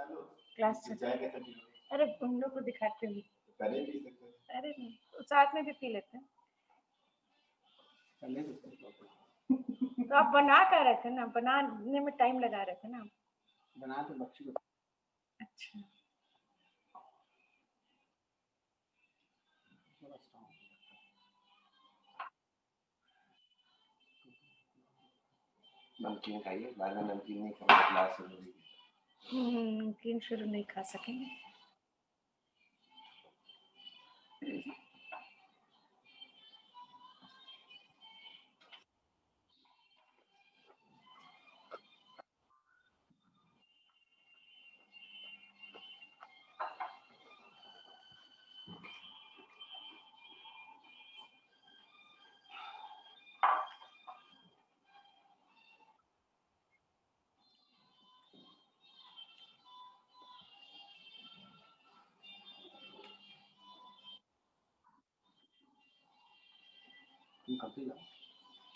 Class चल। अरे उन लोग को दिखाते हैं, अरे नहीं साथ में भी पी लेते हैं। तो आप बना कर रहे थे ना, बनाने में टाइम लगा रहे थे ना। बना तो बच्ची को। अच्छा नमकीन खाइए, बाद में नमकीन नहीं खाओगे क्लास शुरू होगी। नमकीन शुरू नहीं खा सकेंगे।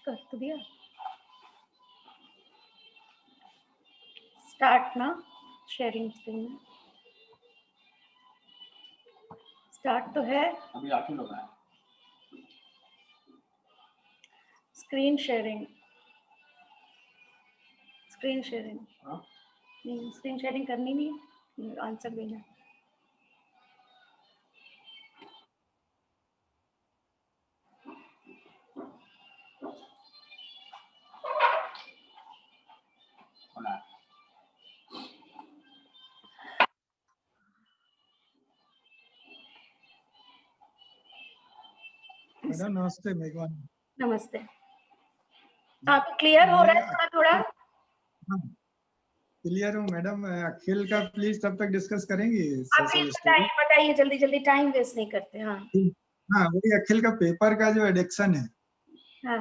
कर तो दिया स्टार्ट ना, शेयरिंग स्क्रीन स्टार्ट तो है अभी आखिर लोग आए। स्क्रीन शेयरिंग नहीं, स्क्रीन शेयरिंग करनी नहीं है, आंसर देना। मैडम नमस्ते। मेघवान नमस्ते। आप क्लियर हो रहा है थोड़ा थोड़ा? हाँ क्लियर हूँ मैडम। अखिल का प्लीज तब तक डिस्कस करेंगे आप प्लीज बताइए जल्दी जल्दी, टाइम वेस्ट नहीं करते। हाँ हाँ वही अखिल का पेपर का जो एडिक्शन है हाँ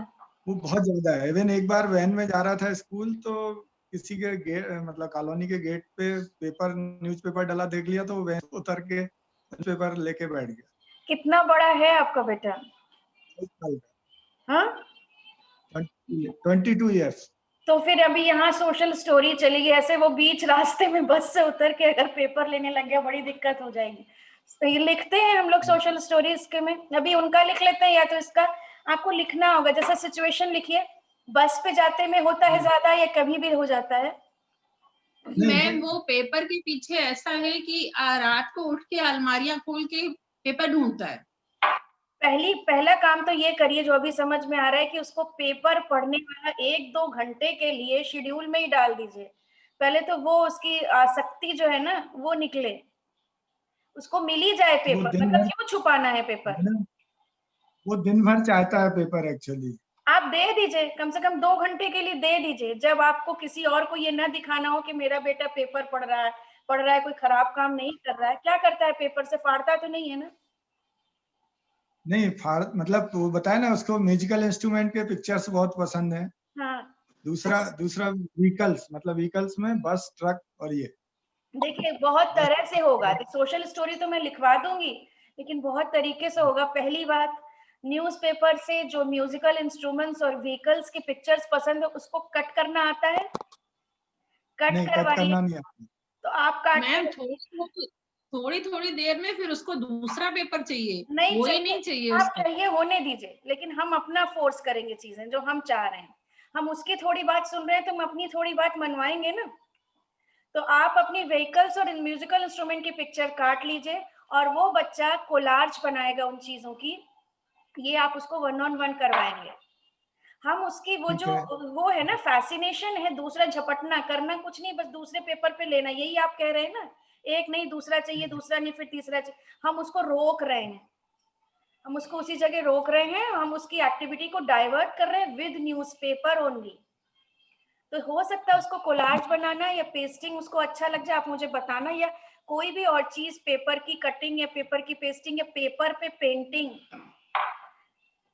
वो बहुत ज्यादा है। इवन एक बार वैन में जा रहा था स्कूल तो किसी के गेट मतलब कॉलोनी के गेट पे पेपर न्यूज़पेपर डला देख लिया तो वैन उतर के न्यूज़पेपर लेके बैठ गया। कितना बड़ा है आपका बेटा? 22 साल हाँ का, 22 ईयर्स। तो फिर अभी यहाँ सोशल स्टोरी चली गई, ऐसे वो बीच रास्ते में बस से उतर के अगर पेपर लेने लग गया बड़ी दिक्कत हो जाएगी। तो ये लिखते हैं हम लोग सोशल स्टोरी इसके में, अभी उनका लिख लेते हैं या तो इसका। आपको लिखना होगा, जैसा सिचुएशन लिखिए। बस पे जाते में होता है ज्यादा या कभी भी हो जाता है? मैम वो पेपर के पीछे ऐसा है कि रात को उठ के अलमारियां खोल के पेपर ढूंढता है। पहला काम तो ये करिए जो अभी समझ में आ रहा है कि उसको पेपर पढ़ने वाला 1-2 घंटे के लिए शेड्यूल में ही डाल दीजिए। पहले तो वो उसकी आसक्ति जो है ना वो निकले, उसको मिल ही जाए पेपर, मतलब क्यों छुपाना है पेपर? वो दिन भर चाहता है पेपर एक्चुअली। आप दे दीजिए, कम से कम 2 घंटे के लिए दे दीजिए, जब आपको किसी और को ये ना दिखाना हो कि मेरा बेटा पेपर पढ़ रहा है, कोई खराब काम नहीं कर रहा है। क्या करता है पेपर से? फाड़ता तो नहीं है ना? नहीं फाड़ मतलब वो बताया ना उसको म्यूजिकल इंस्ट्रूमेंट के पिक्चर्स बहुत पसंद है। हाँ दूसरा व्हीकल्स मतलब व्हीकल्स में बस ट्रक और ये देखिए बहुत तरह से होगा। सोशल स्टोरी तो मैं लिखवा दूंगी लेकिन बहुत तरीके से होगा। पहली बात, न्यूज़पेपर से जो म्यूजिकल इंस्ट्रूमेंट्स और व्हीकल्स की पिक्चर्स पसंद है उसको कट करना आता है? कट करवाइए। करना नहीं आता। तो आप काट मैम थोड़ी थोड़ी देर में फिर उसको दूसरा पेपर चाहिए, नहीं वही चाहिए, नहीं चाहिए आप उसको। चाहिए होने दीजिए, लेकिन हम अपना फोर्स करेंगे चीजें जो हम चाह रहे हैं। हम उसकी थोड़ी बात सुन रहे हैं तो हम अपनी थोड़ी बात मनवाएंगे ना। तो आप अपनी व्हीकल्स और म्यूजिकल इंस्ट्रूमेंट की पिक्चर काट लीजिए और वो बच्चा कोलाज बनाएगा उन चीजों की। ये आप उसको 1-on-1 करवाएंगे। हम उसकी वो है ना फैसिनेशन है, दूसरा झपटना करना कुछ नहीं, बस दूसरे पेपर पे लेना, यही आप कह रहे हैं ना। एक नहीं दूसरा चाहिए, दूसरा नहीं फिर तीसरा चाहिए। हम उसको रोक रहे हैं, हम उसको उसी जगह रोक रहे हैं, हम उसकी एक्टिविटी को डाइवर्ट कर रहे हैं विद न्यूज़पेपर ओनली। तो हो सकता है उसको कोलाज बनाना या पेस्टिंग उसको अच्छा लग जाए, आप मुझे बताना, या कोई भी और चीज, पेपर की कटिंग या पेपर की पेस्टिंग या पेपर पे पेंटिंग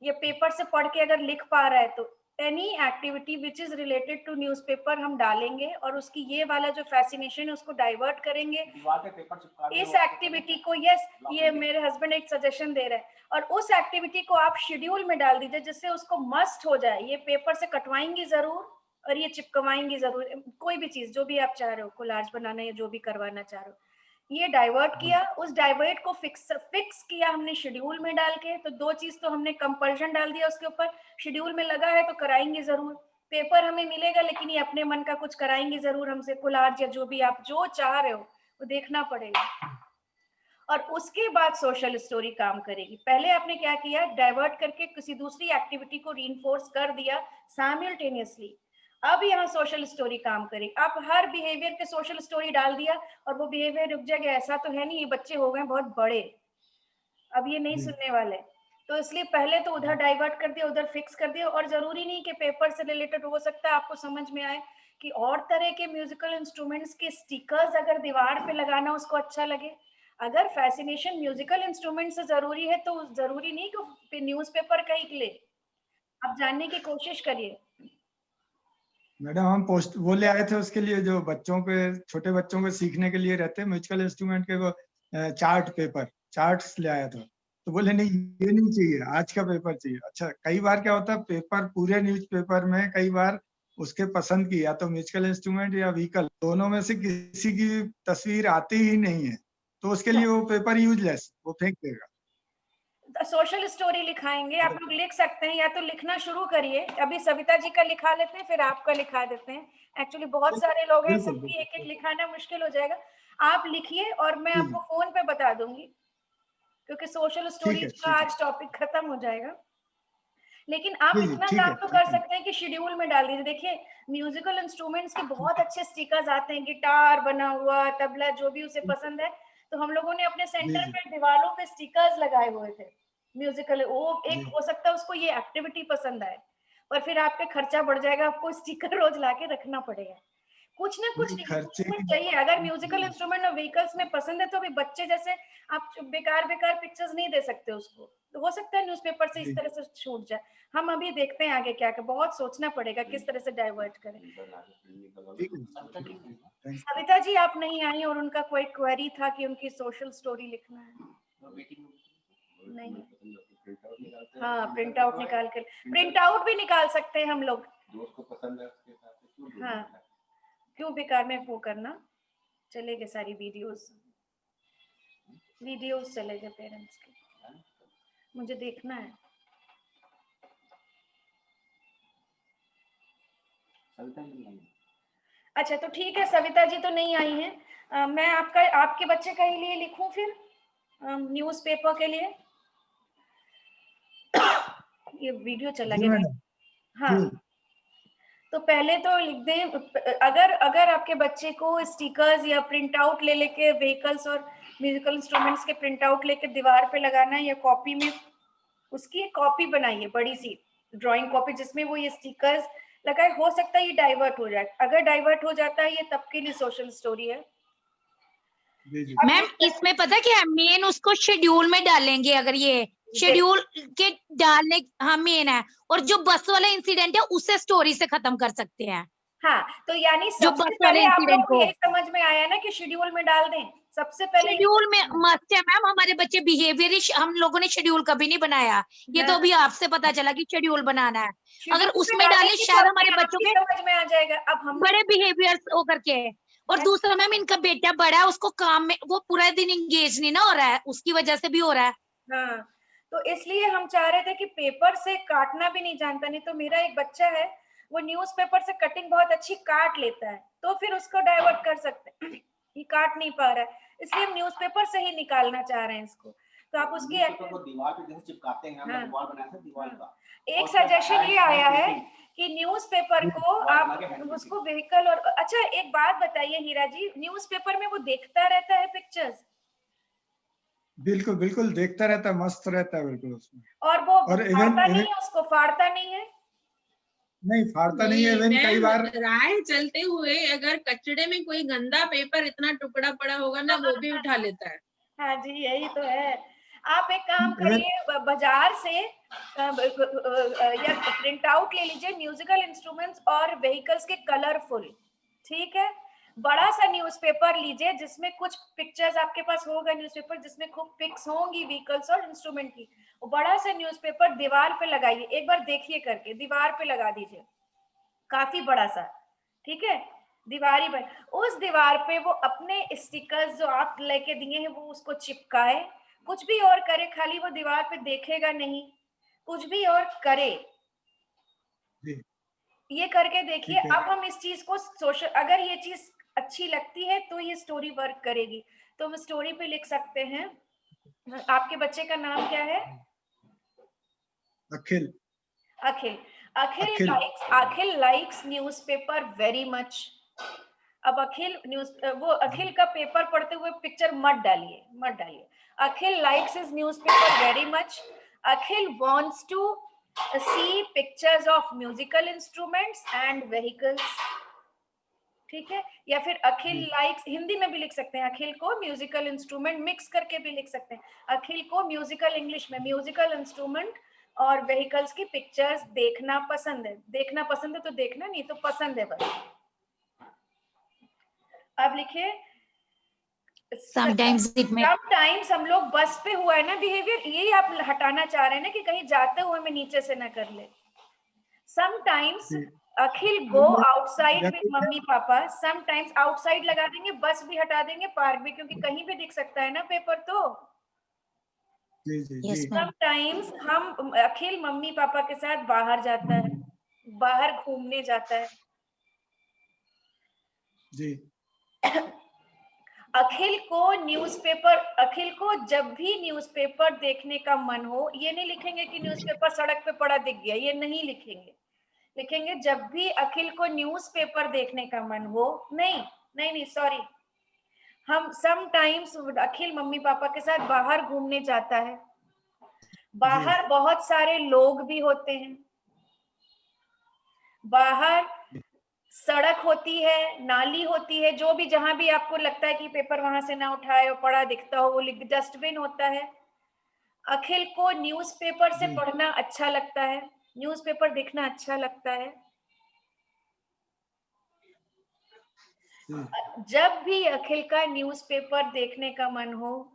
या पेपर से पढ़ के अगर लिख पा रहा है तो any activity which is related to newspaper हम डालेंगे और उसकी ये वाला जो फैसिनेशन है उसको डाइवर्ट करेंगे इस एक्टिविटी को। यस, ये मेरे हस्बैंड एक सजेशन दे रहे हैं। और उस एक्टिविटी को आप शेड्यूल में डाल दीजिए जिससे उसको मस्ट हो जाए, ये पेपर से कटवाएंगी जरूर। और ये चिपकवाएंगी जरूर, कोई भी चीज जो भी आप चाह रहे हो, कोलाज बनाना या जो भी करवाना चाह रहे हो, ये डाइवर्ट किया, उस डाइवर्ट को फिक्स किया हमने शेड्यूल में डाल के। तो दो चीज तो हमने कंपल्शन डाल दिया उसके ऊपर, शेड्यूल में लगा है तो कराएंगे जरूर, पेपर हमें मिलेगा लेकिन ये अपने मन का कुछ कराएंगे जरूर हमसे, कोलाज या जो भी आप जो चाह रहे हो वो देखना पड़ेगा। और उसके बाद सोशल स्टोरी काम करेगी। पहले आपने क्या किया, डाइवर्ट करके किसी दूसरी एक्टिविटी को रीइंफोर्स कर दिया साइमल्टेनियसली। अब यहाँ सोशल स्टोरी काम करेगी। आप हर बिहेवियर के सोशल स्टोरी डाल दिया और वो बिहेवियर रुक जाएगा, ऐसा तो है नहीं, ये बच्चे हो गए बहुत बड़े, अब ये नहीं सुनने वाले। तो इसलिए पहले तो उधर डाइवर्ट कर दिया, उधर फिक्स कर दिया। और जरूरी नहीं कि पेपर से रिलेटेड, हो सकता है आपको समझ में आए कि और तरह के म्यूजिकल इंस्ट्रूमेंट्स के स्टिकर्स अगर दीवार पे लगाना उसको अच्छा लगे। अगर फैसिनेशन म्यूजिकल इंस्ट्रूमेंट से जरूरी है तो जरूरी नहीं कि न्यूज़पेपर का ही ले, आप जानने की कोशिश करिए। मैडम हम पोस्ट वो ले आए थे उसके लिए, जो बच्चों के, छोटे बच्चों को सीखने के लिए रहते हैं म्यूजिकल इंस्ट्रूमेंट के, वो चार्ट पेपर चार्ट्स ले आया था। तो बोले नहीं ये नहीं चाहिए, आज का पेपर चाहिए। अच्छा, कई बार क्या होता है पेपर, पूरे न्यूज़पेपर में कई बार उसके पसंद की या तो म्यूजिकल इंस्ट्रूमेंट या व्हीकल, दोनों में से किसी की तस्वीर आती ही नहीं है, तो उसके लिए वो पेपर यूजलेस, वो फेंक देगा। सोशल स्टोरी लिखाएंगे, आप लोग लिख सकते हैं, या तो लिखना शुरू करिए। अभी सविता जी का लिखा लेते हैं, फिर आपका लिखा देते हैं। एक्चुअली बहुत सारे लोग हैं, सबकी एक एक लिखाना मुश्किल हो जाएगा। आप लिखिए और मैं आपको फोन पे बता दूंगी, क्योंकि सोशल स्टोरीज का आज टॉपिक खत्म हो जाएगा। लेकिन आप इतना काम तो कर सकते हैं कि शेड्यूल में डाल दीजिए। देखिए म्यूजिकल इंस्ट्रूमेंट्स के बहुत अच्छे स्टिकर्स आते हैं, गिटार बना हुआ, तबला, जो भी उसे पसंद है। तो हम लोगों ने अपने सेंटर पे दीवारों पे स्टिकर्स लगाए हुए थे म्यूजिकल। वो एक हो सकता है उसको ये एक्टिविटी पसंद आए, पर फिर आपके खर्चा बढ़ जाएगा, आपको स्टिकर रोज लाके रखना पड़ेगा। कुछ ना कुछ इंस्ट्रूमेंट चाहिए। अगर म्यूजिकल इंस्ट्रूमेंट और व्हीकल्स में पसंद है तो अभी बच्चे जैसे आप बेकार बेकार पिक्चर्स नहीं दे सकते उसको, तो हो सकता है न्यूज़पेपर से इस तरह से छूट जाए। हम अभी देखते हैं आगे क्या, बहुत सोचना पड़ेगा किस तरह से डाइवर्ट करें। सविता जी आप नहीं आई और उनका कोई क्वेरी था कि उनकी सोशल स्टोरी लिखना है। नहीं, हाँ प्रिंट आउट निकाल कर, प्रिंट आउट भी निकाल सकते हैं हम लोग। हाँ, क्यों बेकार में वो करना, चलेगा सारी वीडियोस चले गए पेरेंट्स के, मुझे देखना है। अच्छा तो ठीक है, सविता जी तो नहीं आई हैं। मैं आपके बच्चे के लिए लिखूं फिर न्यूज़पेपर के लिए। ये वीडियो चला गया। हाँ, तो पहले तो लिख दें, अगर आपके बच्चे को स्टिकर्स या प्रिंट आउट ले लेके व्हीकल्स और म्यूजिकल इंस्ट्रूमेंट्स के प्रिंट आउट लेके दीवार पे लगाना है, या कॉपी में उसकी कॉपी बनाइए, बड़ी सी ड्राइंग कॉपी जिसमें वो ये स्टिकर्स लगाए। हो सकता है ये डाइवर्ट हो जाए, अगर डाइवर्ट हो जाता है ये तब के लिए सोशल स्टोरी है। मैम इसमें पता क्या है, मेन उसको शेड्यूल में डालेंगे, अगर ये शेड्यूल के डालने, हाँ मेन है। और जो बस वाला इंसिडेंट है उसे स्टोरी से खत्म कर सकते हैं। हाँ, तो यानी जो सबसे बस वाले पहले आप लोगों इंसिडेंट को को यही समझ में आया ना कि शेड्यूल में डाल दें। सबसे पहले शेड्यूल में मस्ट है मैम, हमारे बच्चे बिहेवियर, हम लोगों ने शेड्यूल कभी नहीं बनाया, ये तो अभी आपसे पता चला कि शेड्यूल बनाना है। अगर उसमें डाले शायद हमारे बच्चों के समझ में आ जाएगा। अब हम बड़े बिहेवियर हो करके। और दूसरा मैम इनका बेटा बड़ा है, उसको काम में वो पूरा दिन इंगेज नहीं ना हो रहा है, उसकी वजह से भी हो रहा है। हाँ, तो इसलिए हम चाह रहे थे कि पेपर से काटना भी नहीं जानता। नहीं तो मेरा एक बच्चा है, वो न्यूज़पेपर से कटिंग बहुत अच्छी काट लेता है, तो फिर उसको डाइवर्ट कर सकते हैं। ये काट नहीं पा रहा है, इसलिए हम न्यूज़पेपर से ही निकालना चाह रहे हैं इसको। तो आप उसकी दीवार पे जैसे चिपकाते हैं, हमने दीवार बनाया था, दीवार का एक सजेशन ये आया है कि न्यूज़पेपर को आप उसको व्हीकल और, अच्छा एक बात बताइए हीरा जी, न्यूज़पेपर में वो देखता रहता है पिक्चर्स? बिल्कुल बिल्कुल देखता रहता है, मस्त रहता है बिल्कुल उसमें। और वो फाड़ता नहीं है, उसको फाड़ता नहीं है? नहीं फाड़ता नहीं है। इवन कई बार राह चलते हुए अगर कचड़े में कोई गंदा पेपर इतना टुकड़ा पड़ा होगा ना, वो भी उठा लेता है। हाँ जी, यही तो है। आप एक काम करिए, बाजार से या प्रिंट आउट ले लीजिए म्यूजिकल इंस्ट्रूमेंट्स और व्हीकल्स के कलरफुल, ठीक है। बड़ा सा न्यूज़पेपर लीजिए जिसमें कुछ पिक्चर्स, आपके पास होगा न्यूज़पेपर जिसमें खूब पिक्स होंगी व्हीकल्स और इंस्ट्रूमेंट की। बड़ा सा न्यूज़पेपर दीवार पे लगाइए, एक बार देखिए करके, दीवार पे लगा दीजिए, काफी बड़ा सा, ठीक है, दीवारी पर। उस दीवार पे वो अपने स्टिकर्स जो आप लेके दिए हैं वो उसको चिपकाए, कुछ भी और करे, खाली वो दीवार पे देखेगा नहीं, कुछ भी और करे, ये करके देखिए। अब हम इस चीज को सोशल, अगर ये चीज अच्छी लगती है तो ये स्टोरी वर्क करेगी। तो हम स्टोरी पे लिख सकते हैं, आपके बच्चे का नाम क्या है? Akhil. Akhil. Akhil likes newspaper very much. अब अखिल का पेपर पढ़ते हुए पिक्चर मत डालिए। Akhil likes his newspaper very much. Akhil wants to see pictures of musical instruments and vehicles, ठीक है। या फिर अखिल लाइक्स, हिंदी में भी लिख सकते हैं, अखिल को म्यूजिकल इंस्ट्रूमेंट मिक्स करके भी लिख सकते हैं, अखिल को म्यूजिकल, इंग्लिश में म्यूजिकल इंस्ट्रूमेंट और व्हीकल्स की पिक्चर्स देखना पसंद है। देखना पसंद है तो देखना, नहीं तो पसंद है बस। अब लिखिए समटाइम्स हम लोग बस पे हुआ है ना बिहेवियर, यही आप हटाना चाह रहे हैं ना कि कहीं जाते हुए मैं नीचे से ना कर ले। Sometimes Akhil go outside with mummy papa, sometimes outside लगा देंगे, बस भी हटा देंगे, पार्क भी, क्योंकि कहीं भी दिख सकता है ना पेपर तो। समटाइम्स हम अखिल मम्मी पापा के साथ बाहर जाता है, बाहर घूमने जाता है जी। अखिल को जब भी न्यूज़पेपर देखने का मन हो, ये नहीं लिखेंगे कि न्यूज़पेपर सड़क पे पड़ा दिख गया, ये नहीं लिखेंगे, लिखेंगे जब भी अखिल को न्यूज़पेपर देखने का मन हो। नहीं सॉरी, हम समटाइम्स अखिल मम्मी पापा के साथ बाहर घूमने जाता है, बाहर बहुत सारे लोग भी होते हैं, बाहर सड़क होती है, नाली होती है, जो भी जहां भी आपको लगता है कि पेपर वहां से ना उठाए और पड़ा दिखता हो, वो डस्टबिन होता है। अखिल को न्यूज़पेपर से पढ़ना अच्छा लगता है, न्यूज़पेपर देखना अच्छा लगता है। जब भी अखिल का न्यूज़पेपर देखने का मन हो,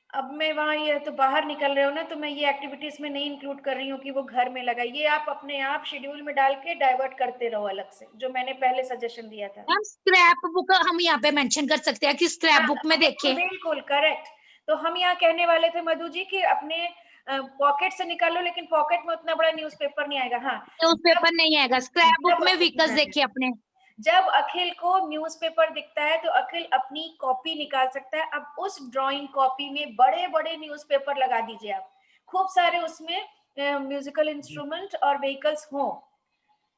अब मैं वहां, ये तो बाहर निकल रहे हो ना, तो मैं ये एक्टिविटीज में नहीं इंक्लूड कर रही हूँ कि वो घर में लगा, ये आप अपने आप शेड्यूल में डाल के डाइवर्ट करते रहो अलग से, जो मैंने पहले सजेशन दिया था। हम स्क्रैप बुक हम यहाँ पे मेंशन कर सकते हैं कि स्क्रैप बुक में देखिए। बिल्कुल करेक्ट। तो हम यहाँ कहने वाले थे मधु जी कि अपने पॉकेट से निकालो, लेकिन पॉकेट में उतना बड़ा न्यूज़पेपर नहीं आएगा। हाँ, न्यूज़पेपर नहीं आएगा, स्क्रैप बुक में व्हीकल्स देखिए अपने। जब अखिल को न्यूज़पेपर दिखता है तो अखिल अपनी कॉपी निकाल सकता है। अब उस ड्राइंग कॉपी में बड़े बड़े न्यूज़पेपर लगा दीजिए आप, खूब सारे उसमें म्यूजिकल इंस्ट्रूमेंट और व्हीकल्स हो,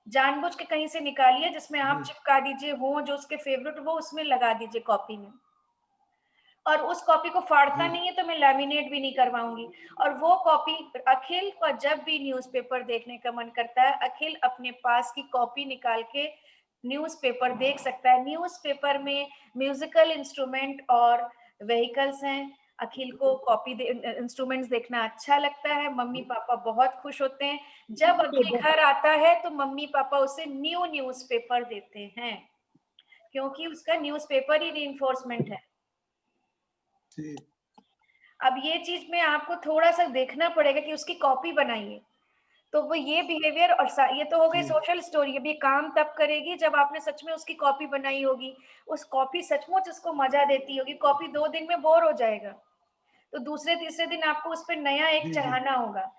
जानबूझ के कहीं से निकालिए जिसमें आप चिपका दीजिए, हो जो उसके फेवरेट वो उसमें लगा दीजिए कॉपी में। और उस कॉपी को फाड़ता नहीं है तो मैं लैमिनेट भी नहीं करवाऊंगी। और वो कॉपी अखिल को जब भी न्यूज़पेपर देखने का मन करता है, अखिल अपने पास की कॉपी निकाल के न्यूज़पेपर देख सकता है। न्यूज़पेपर में म्यूजिकल इंस्ट्रूमेंट और व्हीकल्स हैं। अखिल को इंस्ट्रूमेंट्स देखना अच्छा लगता है, मम्मी पापा बहुत खुश होते हैं। जब अखिल घर आता है तो मम्मी पापा उसे न्यूज़पेपर देते हैं, क्योंकि उसका न्यूज़पेपर ही रीइंफोर्समेंट है। अब ये चीज में आपको थोड़ा सा देखना पड़ेगा कि उसकी कॉपी बनाइए। तो वो ये बिहेवियर और ये तो हो गई सोशल स्टोरी। अब ये काम तब करेगी जब आपने सच में उसकी कॉपी बनाई होगी, उस कॉपी सचमुच उसको मजा देती होगी। कॉपी 2 दिन में बोर हो जाएगा, तो दूसरे तीसरे दिन आपको उस पर नया एक चढ़ाना होगा।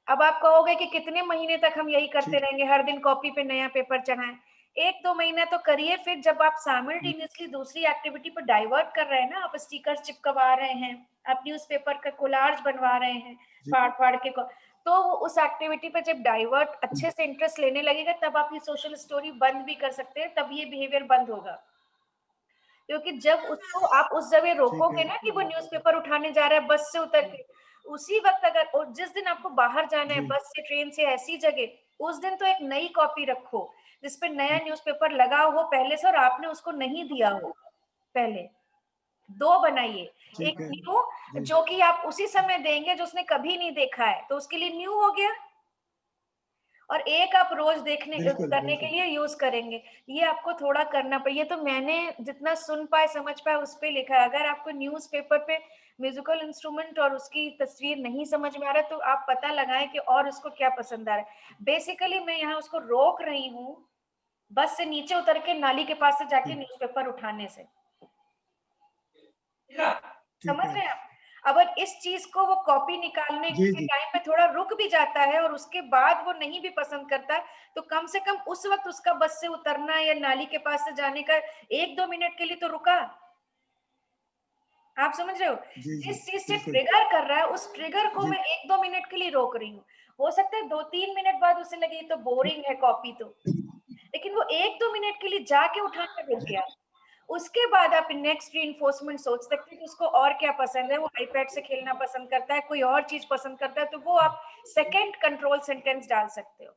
अब आप कहोगे कि कितने महीने तक हम यही करते रहेंगे, हर दिन कॉपी पे नया पेपर चढ़ाएं। 1-2 महीना तो करिए, फिर जब आप साइमल्टेनियसली दूसरी एक्टिविटी पर डाइवर्ट कर रहे हैं ना, आप स्टिकर्स चिपकवा रहे हैं, आप न्यूज़पेपर का कोलाज बनवा रहे हैं फाड़ के तो उस एक्टिविटी पे जब डाइवर्ट अच्छे से इंटरेस्ट लेने लगेगा, तब आप ये सोशल स्टोरी बंद भी कर सकते हैं, तब ये बिहेवियर बंद होगा। क्योंकि जब उसको आप उस जगह रोकोगे ना कि वो न्यूज़पेपर उठाने जा रहा है बस से उतर के, उसी वक्त अगर, और जिस दिन आपको बाहर जाना है बस से, ट्रेन से, ऐसी जगह, उस दिन तो एक नई कॉपी रखो जिसपे नया न्यूज़पेपर लगा हो पहले से और आपने उसको नहीं दिया हो पहले। 2 बनाइए, एक न्यू जो कि आप उसी समय देंगे जो उसने कभी नहीं देखा है, तो उसके लिए न्यू हो गया, और एक आप रोज देखने बिल्कुल, करने के बिल्कुल। लिए यूज करेंगे। ये आपको थोड़ा करना पड़े। ये तो मैंने जितना सुन पाए समझ पाए उस पे लिखा है। अगर आपको न्यूज़पेपर पे म्यूजिकल इंस्ट्रूमेंट और उसकी तस्वीर नहीं समझ में आ रहा तो आप पता लगाएं कि और उसको क्या पसंद आ रहा है। बेसिकली मैं यहाँ उसको रोक रही हूँ बस से नीचे उतर के नाली के पास से जाके ठीक न्यूज़पेपर उठाने से। ठीक समझ है। रहे हैं आप? अगर इस चीज को वो कॉपी निकालने जी, के जी। टाइम पे थोड़ा रुक भी जाता है और उसके बाद वो नहीं भी पसंद करता तो कम से कम उस वक्त उसका बस से उतरना या नाली के पास से जाने का 1-2 मिनट के लिए तो रुका। आप समझ रहे हो? जी, जी। जिस चीज से बिल्कुल। ट्रिगर कर रहा है उस ट्रिगर को जी। मैं 1-2 मिनट के लिए रोक रही हूँ। हो सकता है 2-3 मिनट बाद उसे लगे ये तो बोरिंग है कॉपी तो, लेकिन वो 1-2 मिनट के लिए जाके उठाने रुक गया। उसके बाद आप नेक्स्ट रीइंफोर्समेंट सोच सकते हैं कि उसको और क्या पसंद है। वो आईपैड से खेलना पसंद करता है, कोई और चीज पसंद करता है, तो वो आप सेकंड कंट्रोल सेंटेंस डाल सकते हो।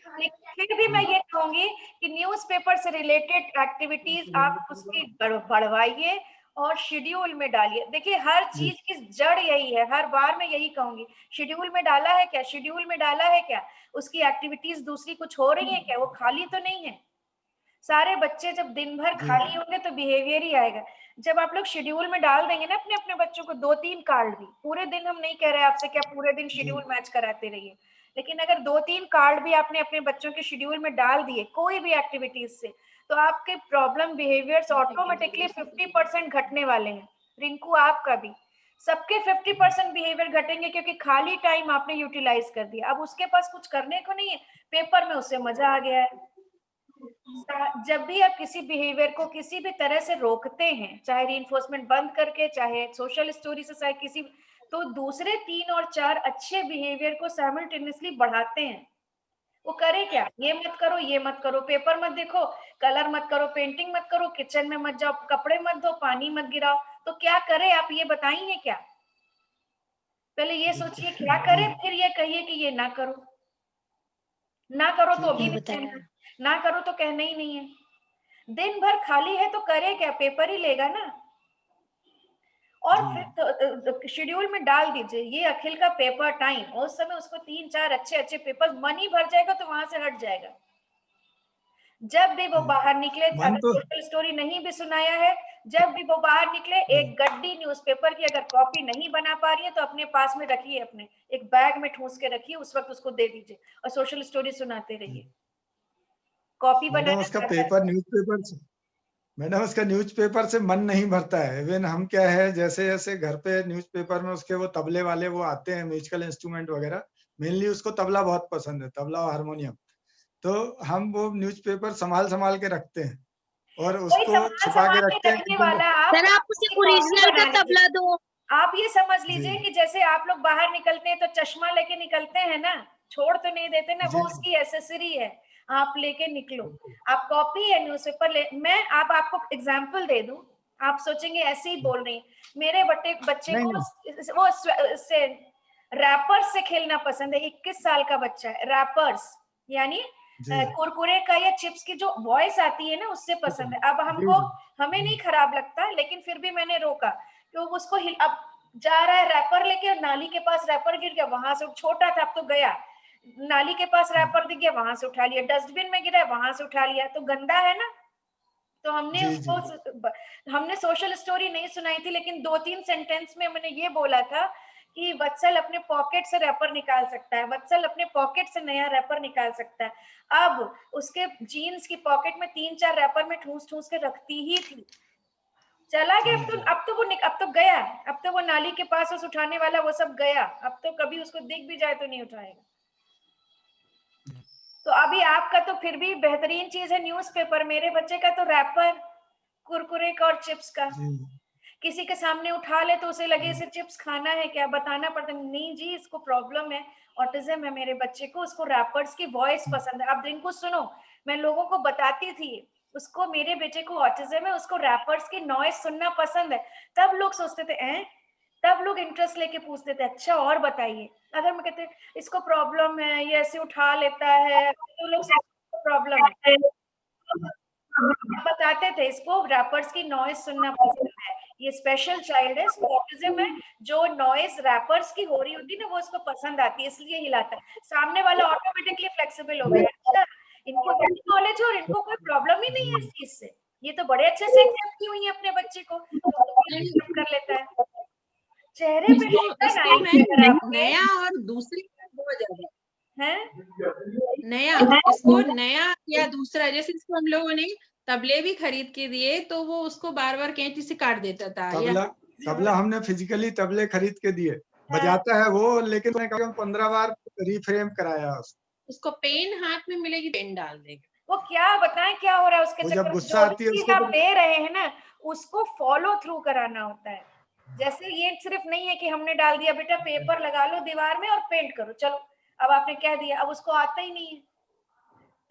लेकिन फिर भी मैं ये कहूंगी कि न्यूज़पेपर से रिलेटेड एक्टिविटीज आप उसकी बढ़वाइए और शेड्यूल में डालिए। देखिए हर जी। चीज की जड़ यही है, हर बार मैं यही कहूंगी, शेड्यूल में डाला है क्या, शेड्यूल में डाला है क्या, उसकी एक्टिविटीज दूसरी कुछ हो रही है क्या, वो खाली तो नहीं है। सारे बच्चे जब दिन भर जी। खाली होंगे तो बिहेवियर ही आएगा। जब आप लोग शेड्यूल में डाल देंगे ना अपने अपने बच्चों को 2-3 कार्ड भी, पूरे दिन हम नहीं कह रहे आपसे क्या पूरे दिन जी। शेड्यूल मैच कराते रहिए, लेकिन अगर 2-3 कार्ड भी आपने अपने बच्चों के शेड्यूल में डाल दिए कोई भी एक्टिविटीज से, तो आपके प्रॉब्लम बिहेवियर्स ऑटोमेटिकली 50% घटने वाले हैं। रिंकू आपका भी, सबके 50% बिहेवियर घटेंगे क्योंकि खाली टाइम आपने यूटिलाइज कर दिया। अब उसके पास कुछ करने को नहीं है, पेपर में उसे मजा आ गया है। जब भी आप किसी बिहेवियर को किसी भी तरह से रोकते हैं, चाहे रीइंफोर्समेंट बंद करके, चाहे सोशल स्टोरी से, चाहे किसी, तो दूसरे 3 और 4 अच्छे बिहेवियर को साइमल्टेनियसली बढ़ाते हैं। वो करे क्या, ये मत करो, ये मत करो, पेपर मत देखो, कलर मत करो, पेंटिंग मत करो, किचन में मत जाओ, कपड़े मत धो, पानी मत गिराओ, तो क्या करे आप ये बताइए क्या? पहले ये सोचिए क्या करे, जी। फिर ये कहिए कि ये ना करो। ना करो तो ठीक अभी है। ये नहीं बताया। कहना, ना करो तो कहना ही नहीं है। दिन भर खाली है तो करे क्या, पेपर ही लेगा ना। और जी। फिर शेड्यूल में डाल दीजिए ये अखिल का पेपर टाइम, उस समय उसको 3-4 अच्छे अच्छे पेपर, मन ही भर जाएगा तो वहां से हट जाएगा। जब भी वो जी। बाहर निकले, मन अगर तो सोशल स्टोरी नहीं भी सुनाया है, जब भी वो बाहर निकले एक गड्डी न्यूज़पेपर की अगर कॉपी नहीं बना पा रही है तो अपने पास में रखिए, अपने एक बैग में ठूस के रखिए, उस वक्त उसको दे दीजिए और सोशल स्टोरी सुनाते रहिए। कॉपी मैडम बनाना उसका आता है पेपर तो। न्यूज़पेपर से मैडम उसका न्यूज़पेपर से मन नहीं भरता है। इवन हम क्या है, जैसे जैसे घर पे न्यूज़पेपर में उसके वो तबले वाले वो आते हैं, म्यूजिकल इंस्ट्रूमेंट वगैरह, मेनली उसको तबला बहुत पसंद है, तबला और हारमोनियम। तो हम वो न्यूज़पेपर संभाल संभाल के रखते हैं और कोई उसको संभाल छुपा संभाल के के रखते हैं कि रखने तुम। वाला, आप सर आप उसे उसकी कॉपी ओरिजिनल बना का लीजिए। तबला दो। आप ये समझ जी। लीजिए कि जैसे आप लोग बाहर निकलते हैं तो चश्मा लेके निकलते हैं ना, छोड़ तो नहीं देते ना, जी। वो उसकी एसेसरी है, आप लेके निकलो। बिल्कुल। आप कॉपी या न्यूज़पेपर ले, मैं आप आपको एग्जांपल दे दूं, आप सोचेंगे ऐसे ही बोल रही हैं। मेरे बच्चे नहीं, को नहीं। वो से रैपर्स से खेलना पसंद है, 21 साल का बच्चा है। रैपर्स यानी जी। कुरकुरे का या चिप्स की जो वॉइस आती है ना, उससे पसंद है। अब जी, हमको, जी। हमें नहीं खराब लगता, लेकिन फिर भी मैंने रोका कि उसको अब जा रहा है रैपर लेके, नाली के पास रैपर गिर गया, वहां से, छोटा था अब तो गया, नाली के पास रैपर दिख गया, वहां से उठा लिया, डस्टबिन में गिरा वहां से उठा लिया, तो गंदा है ना। तो हमने जी, जी। उसको, हमने सोशल स्टोरी नहीं सुनाई थी, लेकिन 2-3 सेंटेंस में मैंने ये बोला था कि वत्सल अपने पॉकेट से रैपर निकाल सकता है, वत्सल अपने पॉकेट से नया रैपर निकाल सकता है। अब उसके जीन्स की पॉकेट में 3-4 रैपर में ठूस ठूस के रखती ही थी। चला गया, जी, जी। अब तो गया, अब तो वो नाली के पास उस उठाने वाला वो सब गया, अब तो कभी उसको दिख भी जाए तो नहीं उठाएगा। तो अभी आपका तो फिर भी बेहतरीन चीज है न्यूज़पेपर, मेरे बच्चे का तो रैपर, कुरकुरे का और चिप्स का। जी। किसी के सामने उठा ले तो उसे लगे इसे चिप्स खाना है क्या, बताना पड़ता नहीं जी इसको प्रॉब्लम है, ऑटिज्म है मेरे बच्चे को, उसको रैपर्स की वॉइस पसंद है। अब दिन को सुनो, मैं लोगों को बताती थी उसको, मेरे बेटे को ऑटिज्म है, उसको रैपर्स की नॉइस सुनना पसंद है, तब लोग सोचते थे तब लोग इंटरेस्ट लेके पूछते थे अच्छा और बताइए। अगर मैं कहते इसको प्रॉब्लम है, ये ऐसे उठा लेता है, तो लोग प्रॉब्लम है, बताते थे इसको रैपर्स की नॉइस सुनना पसंद है, ये स्पेशल चाइल्ड है, इसको ऑटिज्म म्यूजियम में जो नॉइज रैपर्स की हो रही होती है ना, वो उसको पसंद आती है, इसलिए हिलाता है। सामने वाला ऑटोमेटिकली फ्लेक्सिबल हो गया। अच्छा, इनको बड़ी नॉलेज और इनको कोई प्रॉब्लम ही नहीं है इस चीज से, ये तो बड़े अच्छे से एक्सेप्ट की हुई है अपने बच्चे को, तो कर लेता है। चेहरे पे इसको नया और दूसरी बहुत ज्यादा है नया, इसको नया या दूसरा, जैसे इसको हम लोगों ने तबले भी खरीद के दिए तो वो उसको बार बार कैंची से काट देता था। तबला हमने फिजिकली तबले खरीद के दिए, बजाता है वो, लेकिन 15 बार रिफ्रेम कराया उसको पेन हाथ में मिलेगी, पेन डाल देगा। वो क्या बताएं क्या हो रहा है उसके चक्कर में। गुस्सा आती है उसको, आप दे रहे हैं ना, उसको फॉलो थ्रू कराना होता है। जैसे ये सिर्फ नहीं है कि हमने डाल दिया बेटा पेपर लगा लो दीवार में और पेंट करो, चलो अब आपने कह दिया, अब उसको आता ही नहीं है।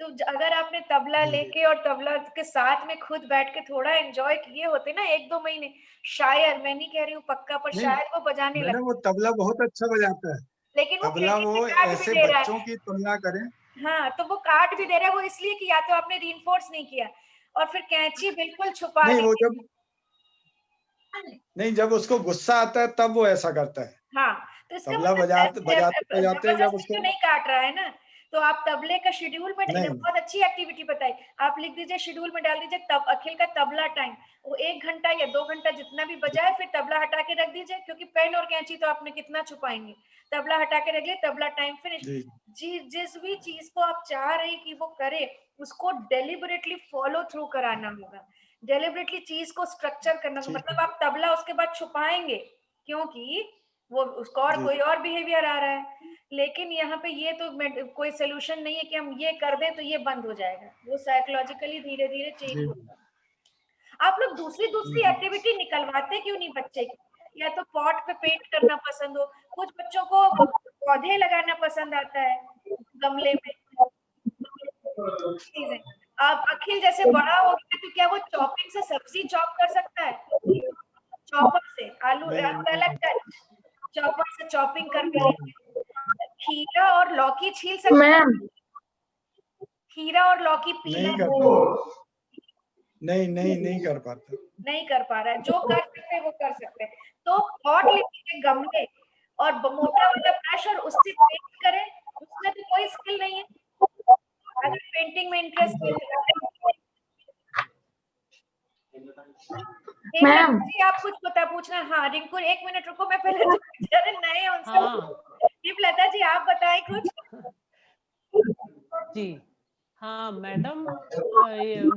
तो अगर आपने तबला लेके और तबला के साथ में खुद बैठ के थोड़ा एंजॉय किए होते ना 1-2 महीने, शायद, मैं नहीं कह रही हूँ पक्का, पर शायद वो बजाने लगता। वो तबला बहुत अच्छा बजाता है, लेकिन वो तबला वो ऐसे बच्चों की तुलना करें। हाँ, तो वो काट भी दे रहा है, वो इसलिए कि या तो आपने रीइंफोर्स नहीं किया, और फिर कैंची बिल्कुल छुपा दी। वो जब उसको गुस्सा आता है तब वो ऐसा करता है। हाँ, तो इसका तबला बजाते जब उसको नहीं काट रहा है ना, तो आप तबले का शेड्यूल में बहुत अच्छी एक्टिविटी बताई, आप लिख दीजिए शेड्यूल में डाल दीजिए तब अखिल का तबला टाइम, वो 1 घंटा या 2 घंटा जितना भी बजाए, फिर तबला हटा के रख दीजिए, क्योंकि पेन और कैंची तो आपने कितना छुपाएंगे, तबला हटा के रख लिए, तबला टाइम फिनिश। जिस भी चीज को आप चाह रहे हैं कि वो करे, उसको डेलिबरेटली फॉलो थ्रू कराना होगा, डेलिबरेटली चीज को स्ट्रक्चर करना होगा। मतलब आप तबला उसके बाद छुपाएंगे क्योंकि वो उसका और कोई और बिहेवियर आ रहा है, लेकिन यहाँ पे ये तो कोई सोल्यूशन नहीं है कि हम ये कर दें तो ये बंद हो जाएगा, वो साइकोलॉजिकली धीरे धीरे चेंज होगा। आप लोग दूसरी एक्टिविटी निकलवाते क्यों नहीं बच्चे की? या तो पॉट पे पेंट करना पसंद हो, कुछ बच्चों को पौधे लगाना पसंद आता है गमले में। अब अखिल जैसे बड़ा हो गया तो क्या वो चॉपिंग से सब्जी चॉप कर सकता है? चॉपर से आलू अलग टच, चॉपर से चॉपिंग करके खीरा और लौकी छील सकते हैं? खीरा और लौकी पीला नहीं कर पाता, नहीं कर पा रहा है। जो कर सकते हैं वो कर सकते हैं। तो पॉट लेके गमले और मोटा वाला ब्रश और उससे पेंट करें, उसमें तो कोई स्किल नहीं है। अगर पेंटिंग में इंटरेस्ट है मैम जी, आप कुछ पता पूछना। हाँ रिंकू 1 मिनट रुको, मैं पहले जो बेचारे नए हैं उनसे लता जी आप बताएं कुछ। जी हाँ मैडम,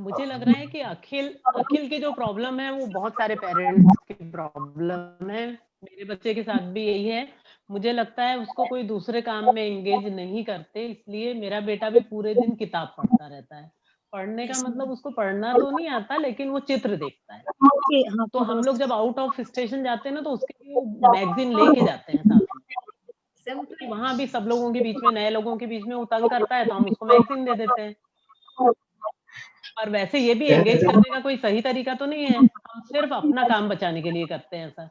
मुझे लग रहा है कि अखिल की जो प्रॉब्लम है वो बहुत सारे पेरेंट्स की प्रॉब्लम है, मेरे बच्चे के साथ भी यही है। मुझे लगता है उसको कोई दूसरे काम में एंगेज नहीं करते, इसलिए मेरा बेटा भी पूरे दिन किताब पढ़ता रहता है। पढ़ने का मतलब उसको पढ़ना तो नहीं आता, लेकिन वो चित्र देखता है। तो हम लोग जब आउट ऑफ स्टेशन जाते हैं ना, तो उसके लिए मैगजीन लेके जाते हैं साथ में। वहां भी सब लोगों के बीच में, नए लोगों के बीच में वो तंग करता है तो हम उसको मैगजीन दे देते हैं। पर वैसे ये भी एंगेज करने का कोई सही तरीका तो नहीं है, हम सिर्फ अपना काम बचाने के लिए करते हैं ऐसा,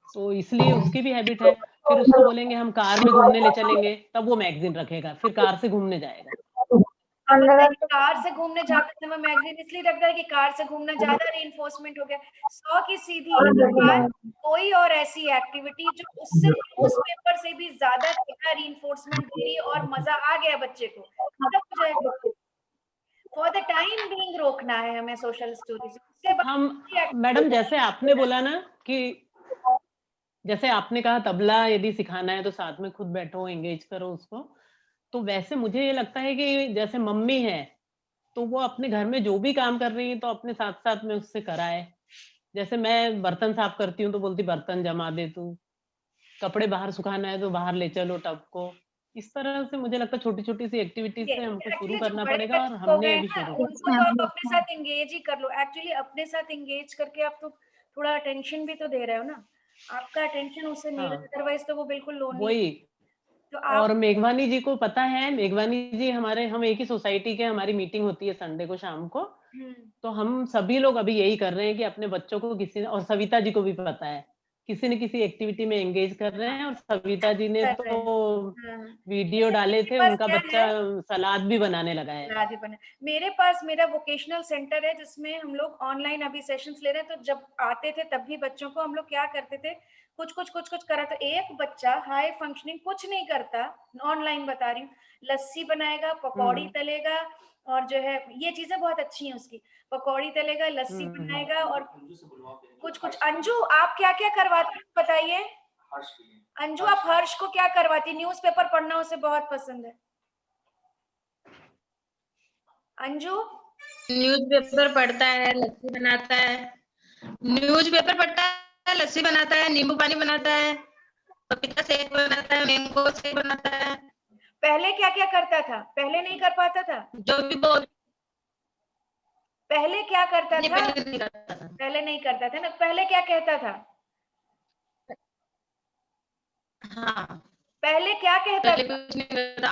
तो इसलिए उसकी भी हैबिट है। फिर उसको बोलेंगे हम कार में घूमने ले चलेंगे, तब वो मैगजीन रखेगा, फिर कार से घूमने जाएगा। कार से घूमने जाते समय मैगजीन इसलिए रखता है कि कार से घूमना ज्यादा रीइंफोर्समेंट हो गया। 100 की सीधी कोई और ऐसी एक्टिविटी जो उससे न्यूज़पेपर से भी ज्यादा रीइंफोर्समेंट दे रही है और मजा आ गया बच्चे को, खत्म हो जाएगा। फॉर द टाइम बीइंग रोकना है हमें सोशल स्टोरीज। हम मैडम जैसे आपने बोला ना कि जैसे आपने कहा तबला यदि सिखाना है तो साथ में खुद बैठो, एंगेज करो उसको, तो वैसे मुझे ये लगता है कि जैसे मम्मी है तो वो अपने घर में जो भी काम कर रही है तो अपने साथ साथ में उससे कराए। जैसे मैं बर्तन साफ करती हूँ तो बोलती बर्तन जमा दे तू, कपड़े बाहर सुखाना है तो बाहर ले चलो टब को। इस तरह से मुझे लगता है छोटी छोटी सी एक्टिविटीज से हमको शुरू करना पड़ेगा, और हमने अभी शुरू उनको तो आप अपने साथ एंगेज ही कर लो। एक्चुअली अपने साथ एंगेज करके आप तो थोड़ा अटेंशन भी तो दे रहे हो ना, आपका अटेंशन उसे मिल, अदरवाइज तो वो बिल्कुल लोनली। वही तो और मेघवानी जी को पता है, मेघवानी जी हम एक ही सोसाइटी के, हमारी मीटिंग होती है संडे को शाम को, तो हम सभी लोग अभी यही कर रहे हैं कि अपने बच्चों को किसी, और सविता जी को भी पता है किसी न किसी एक्टिविटी में एंगेज कर रहे हैं। और सविता जी ने कर रहे हैं। तो हाँ। वीडियो डाले थे, पास उनका क्या बच्चा है? सलाद भी बनाने लगा है। सलाद भी बना। मेरे पास मेरा वोकेशनल सेंटर है जिसमें हम लोग ऑनलाइन अभी सेशंस ले रहे हैं। तो जब आते थे तब भी बच्चों को हम लोग क्या करते थे, कुछ करा। तो एक बच्चा हाई फंक्शनिंग कुछ नहीं करता, ऑनलाइन बता रही हूँ, लस्सी बनाएगा, पकौड़ी तलेगा, और जो है ये चीजें बहुत अच्छी हैं उसकी, पकौड़ी तलेगा, लस्सी बनाएगा, और कुछ। अंजू आप क्या क्या करवाती हैं बताइए? अंजू आप हर्ष को क्या करवाती? न्यूज़पेपर पढ़ना उसे बहुत पसंद है। अंजू न्यूज़पेपर पढ़ता है, लस्सी बनाता है। न्यूज़पेपर पढ़ता है, लस्सी बनाता है, नींबू पानी बनाता है, पपीता शेक बनाता है, मैंगो शेक बनाता है। पहले क्या क्या करता था? पहले नहीं कर पाता था? जो भी बोल पहले क्या करता नहीं, था? पहले नहीं करता था। पहले नहीं करता था ना। पहले क्या कहता था? हाँ, पहले क्या कहता पहले था? कुछ नहीं करता।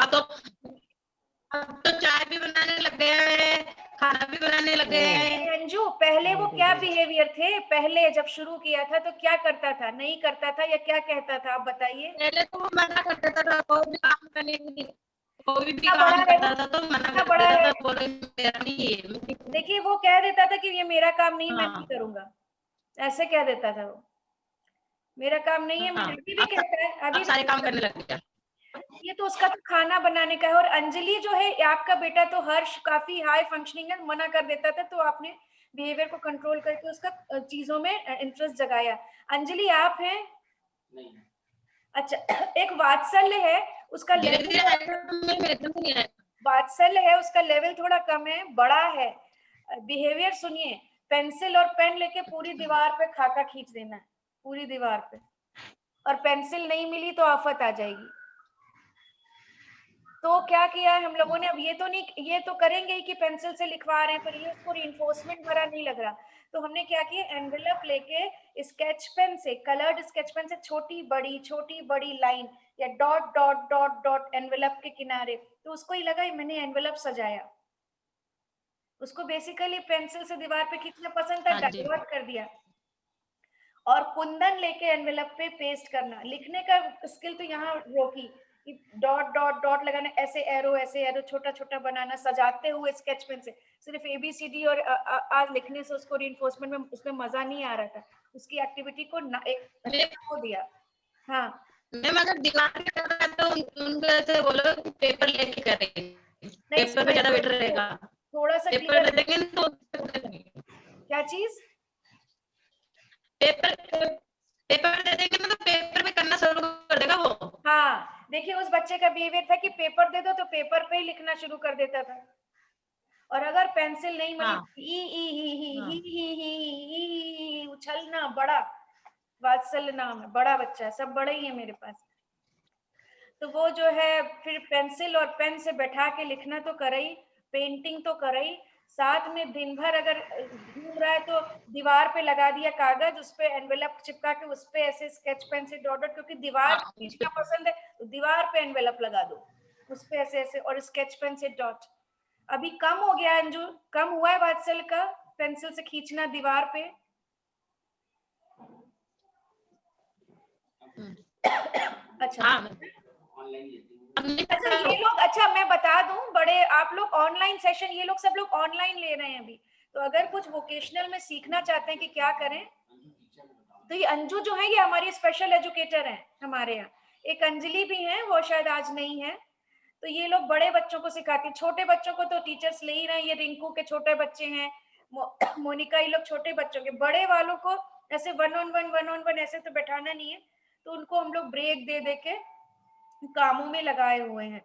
अब तो चाय भी बनाने लग गया है, खाना भी बनाने लग गया है। अंजू पहले वो क्या बिहेवियर थे? पहले जब शुरू किया था तो क्या करता था, नहीं करता था, या क्या कहता था, आप बताइए। पहले तो वो मना कर देता था कोई भी काम करने के लिए, कोई भी कितना काम बड़ा है करता वो? था तो मना कितना कर बड़ा देता है? था, बोले मेरा नहीं है। देखिए वो कह देता था कि ये मेरा काम नहीं, मैं हाँ। नहीं करूंगा, ऐसे कह देता था वो, मेरा काम नहीं है। मैं हाँ, अभी भी कहता है, अभी अब सारे काम करने लग गया। ये तो उसका तो खाना बनाने का है। और अंजलि जो है, आपका बेटा तो हर्ष काफी हाई फंक्शनिंग है, मना कर देता था, तो आपने बिहेवियर को कंट्रोल करके उसका चीजों में इंटरेस्ट जगाया। अंजलि आप हैं? नहीं। अच्छा, एक वात्सल्य है, उसका धीरे लेवल धीरे वात्सल्य है, उसका लेवल थोड़ा कम है, बड़ा है। बिहेवियर सुनिए, पेंसिल और पेन लेके पूरी दीवार पे खाका खींच देना है, पूरी दीवार पे, और पेंसिल नहीं मिली तो आफत आ जाएगी। तो क्या किया है हम लोगों ने, अब ये तो नहीं, ये तो करेंगे ही कि पेंसिल से लिखवा रहे हैं, पर ये उसको रिइंफोर्समेंट भरा नहीं लग रहा। तो हमने क्या किया, एनवेलप लेके स्केच पेन से, कलर्ड स्केच पेन से छोटी बड़ी लाइन या dot dot dot dot envelope के किनारे, तो उसको ही लगा मैंने एनवेलप सजाया। उसको बेसिकली पेंसिल से दीवार पे खींचना पसंद था, हाँ जी। डाइवर्ट कर दिया। और कुंदन लेके एनवेलप पे पेस्ट करना, लिखने का स्किल तो यहाँ रोकी, डॉट डॉट डॉट लगाना, ऐसे एरो छोटा छोटा बनाना, सजाते हुए स्केच पेन से। सिर्फ ABCD और आज लिखने से उसको रिइंफोर्समेंट में उसमें मजा नहीं आ रहा था, उसकी एक्टिविटी को एक हो दिया। हाँ मैम, अगर दीवार पे कर रहा है तो उनको ऐसे बोलो कि पेपर लेके करें, पेपर पे ज्यादा बेटर रहेगा। थोड़ा सा पेपर दे क्लियर, देंगे तो क्या चीज? पेपर दे देंगे ना तो पेपर पे करना शुरू कर देगा वो। हाँ, देखिए उस बच्चे का बिहेवियर था कि पेपर दे दो तो पेपर पे ही लिखना शुरू कर देता था, और अगर पेंसिल नहीं मिली, हाँ। ही उछलना। बड़ा वात्सल्य नाम है, बड़ा बच्चा, सब बड़े ही है मेरे पास। तो वो जो है फिर पेंसिल और पेन से बैठा के लिखना तो करे ही, पेंटिंग तो करे ही, साथ में दिन भर अगर घूम रहा है तो दीवार पे लगा दिया कागज, उस पे एनवेलप चिपका के उस पे ऐसे स्केच पेन से डॉट डॉट, क्योंकि दीवार खींचना पसंद है तो दीवार पे एनवेलप लगा दो, उस पे ऐसे ऐसे, और स्केच पेन से डॉट। अभी कम हो गया अंजू, कम हुआ है वात्सल का पेंसिल से खींचना दीवार पे। अच्छा अच्छा, ये लोग, अच्छा मैं बता दूं, बड़े आप लोग ऑनलाइन सेशन, ये लोग सब लोग ऑनलाइन ले रहे हैं अभी। तो अगर कुछ वोकेशनल में सीखना चाहते हैं कि क्या करें, तो ये अंजू जो है ये हमारी स्पेशल एजुकेटर हैं हमारे यहाँ। एक अंजलि भी है, वो शायद आज नहीं है। तो ये लोग बड़े बच्चों को सिखाती है, छोटे बच्चों को तो टीचर्स ले ही रहे हैं। ये रिंकू के छोटे बच्चे हैं, मोनिका, ये लोग छोटे बच्चों के। बड़े वालों को ऐसे वन ऑन वन ऐसे तो बैठाना नहीं है, तो उनको हम लोग ब्रेक दे दे के कामों में लगाए हुए हैं।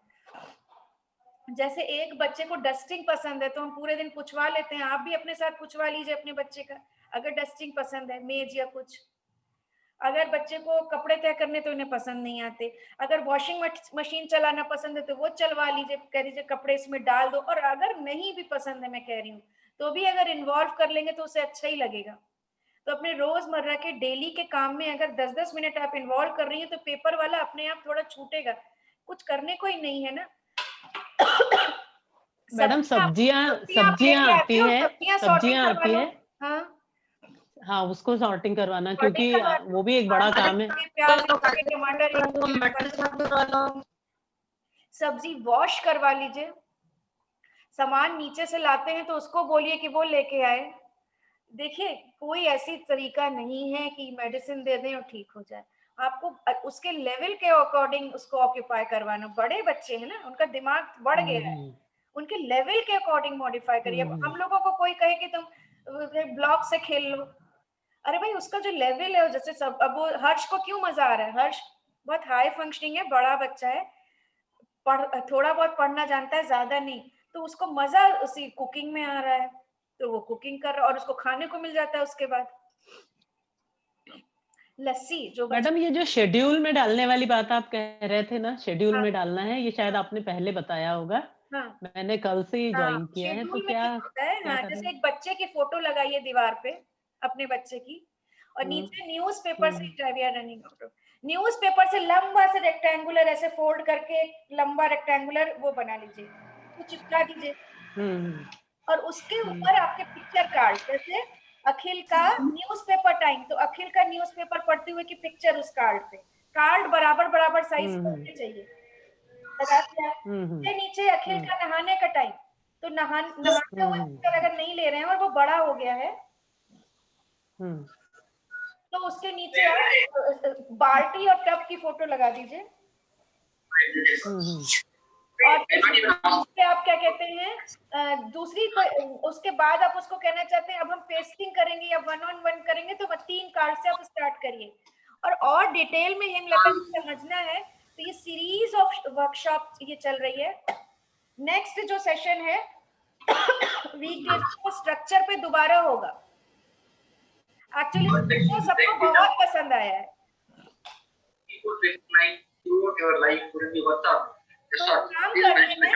जैसे एक बच्चे को डस्टिंग पसंद है तो हम पूरे दिन पुछवा लेते हैं, आप भी अपने साथ पुछवा लीजिए अपने बच्चे का, अगर डस्टिंग पसंद है, मेज या कुछ। अगर बच्चे को कपड़े तय करने तो इन्हें पसंद नहीं आते, अगर वॉशिंग मशीन चलाना पसंद है तो वो चलवा लीजिए, कह दीजिए कपड़े इसमें डाल दो। और अगर नहीं भी पसंद है, मैं कह रही हूँ, तो भी अगर इन्वॉल्व कर लेंगे तो उसे अच्छा ही लगेगा। तो अपने रोजमर्रा के डेली के काम में अगर 10-10 मिनट आप इन्वॉल्व कर रही हैं तो पेपर वाला अपने आप थोड़ा छूटेगा, कुछ करने को ही नहीं है ना। मैडम सब्जियां आती है, सब्जियां सब्जियां सॉर्टिंग आती करवा है। लो। हाँ हाँ उसको सॉर्टिंग करवाना, क्योंकि वो भी एक बड़ा काम है। प्याज, टमाटर, मटर साफ करवा लो, सब्जी वॉश करवा लीजिए। सामान नीचे से लाते हैं तो उसको बोलिए कि वो लेके आए। देखिए कोई ऐसी तरीका नहीं है कि मेडिसिन दे दें और ठीक हो जाए। आपको उसके लेवल के अकॉर्डिंग उसको ऑक्यूपाई करवाना। बड़े बच्चे हैं ना, उनका दिमाग बढ़ गया है, उनके लेवल के अकॉर्डिंग मॉडिफाई करिए। हम लोगों को कोई कहे कि तुम ब्लॉक से खेल लो, अरे भाई उसका जो लेवल है, जैसे सब, अब वो हर्ष को क्यों मजा आ रहा है, हर्ष बहुत हाई फंक्शनिंग है, बड़ा बच्चा है, थोड़ा बहुत पढ़ना जानता है, ज्यादा नहीं, तो उसको मजा उसी कुकिंग में आ रहा है, तो वो कुकिंग कर रहा है और उसको खाने को मिल जाता है उसके बाद। लस्सी जो मैडम ये जो शेड्यूल में डालने वाली बात आप कह रहे थे ना, शेड्यूल हाँ, में डालना है, ये शायद आपने पहले बताया होगा। हाँ, मैंने कल से ही ज्वाइन किया है, तो शेड्यूल में क्या होता है, क्या हाँ, करें? जैसे एक बच्चे की फोटो लगाइए दीवार पे अपने बच्चे की, और नीचे न्यूज़पेपर से we are running out of newspaper से लंबा से रेक्टेंगुलर ऐसे फोल्ड करके एक लंबा रेक्टेंगुलर वो बना लीजिए, तो चिपका दीजिए, और उसके ऊपर आपके पिक्चर कार्ड, जैसे अखिल का न्यूज़पेपर टाइम, तो अखिल का न्यूज़पेपर पढ़ते हुए की पिक्चर उस कार्ड पे, कार्ड बराबर बराबर साइज के होने चाहिए, लगा दिया। उसके नीचे अखिल का नहाने का टाइम, तो नहाते हुए पिक्चर अगर नहीं ले रहे हैं और वो बड़ा हो गया है, तो उसके नीचे आप बाल्टी और टब की फोटो लगा दीजिए, और उसके आप क्या कहते हैं दूसरी, उसके बाद आप उसको कहना चाहते हैं अब हम पेस्टिंग करेंगे या 1-on-1 करेंगे, तो 3 कार्ड से आप स्टार्ट करिए। और डिटेल में हेमलता को समझना है तो ये सीरीज ऑफ वर्कशॉप ये चल रही है। नेक्स्ट जो सेशन है वीकडेज को स्ट्रक्चर पे दोबारा होगा। एक्चुअली तो सबको बहुत पसंद आया है।